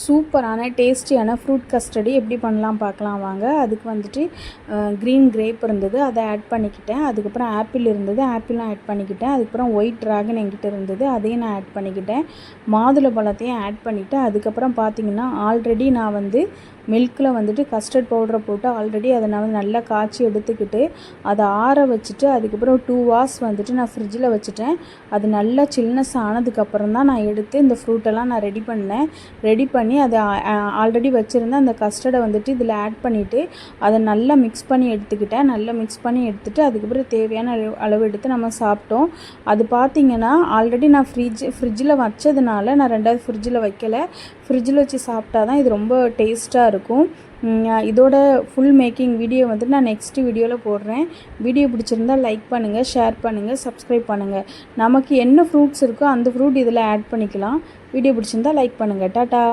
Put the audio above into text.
சூப்பரான டேஸ்டியான fruit custard எப்படி பண்ணலாம் பார்க்கலாம் வாங்க. அதுக்கு வந்துட்டு க்ரீன் கிரேப் இருந்தது, அதை ஆட் பண்ணிக்கிட்டேன். அதுக்கப்புறம் ஆப்பிள் இருந்தது, ஆப்பிளும் ஆட் பண்ணிக்கிட்டேன். அதுக்கப்புறம் ஒயிட் ட்ராகன் என்கிட்ட இருந்தது, அதையும் நான் ஆட் பண்ணிக்கிட்டேன். மாதுளை பழத்தையும் ஆட் பண்ணிவிட்டு அதுக்கப்புறம் பார்த்திங்கன்னா ஆல்ரெடி நான் வந்து மில்கில் வந்துட்டு கஸ்டர்ட் பவுடரை போட்டு ஆல்ரெடி அதை நான் வந்து நல்லா காய்ச்சி எடுத்துக்கிட்டு அதை ஆற வச்சுட்டு அதுக்கப்புறம் 2 hours வந்துட்டு நான் ஃப்ரிட்ஜில் வச்சுட்டேன். அது நல்லா சில்னஸ் ஆனதுக்கப்புறம் தான் நான் எடுத்து இந்த ஃப்ரூட்டெல்லாம் நான் ரெடி பண்ணி அதை ஆல்ரெடி வச்சுருந்தேன். அந்த கஸ்டர்டை வந்துட்டு இதில் ஆட் பண்ணிவிட்டு அதை நல்லா மிக்ஸ் பண்ணி எடுத்துக்கிட்டேன். நல்லா மிக்ஸ் பண்ணி எடுத்துகிட்டு அதுக்கப்புறம் தேவையான அளவு எடுத்து நம்ம சாப்பிட்டோம். அது பார்த்திங்கன்னா ஆல்ரெடி நான் ஃப்ரிட்ஜில் வச்சதுனால நான் 2வது ஃப்ரிட்ஜில் வைக்கலை. ஃப்ரிட்ஜில் வச்சு சாப்பிட்டா தான் இது ரொம்ப டேஸ்ட்டாக இருக்கும். இதோட ஃபுல் மேக்கிங் வீடியோ வந்துட்டு நான் நெக்ஸ்ட் வீடியோவில் போடுறேன். வீடியோ பிடிச்சிருந்தால் லைக் பண்ணுங்கள், ஷேர் பண்ணுங்கள், சப்ஸ்கிரைப் பண்ணுங்கள். நமக்கு என்ன ஃப்ரூட்ஸ் இருக்கோ அந்த ஃப்ரூட் இதில் ஆட் பண்ணிக்கலாம். வீடியோ பிடிச்சிருந்தால் லைக் பண்ணுங்கள். டாட்டா.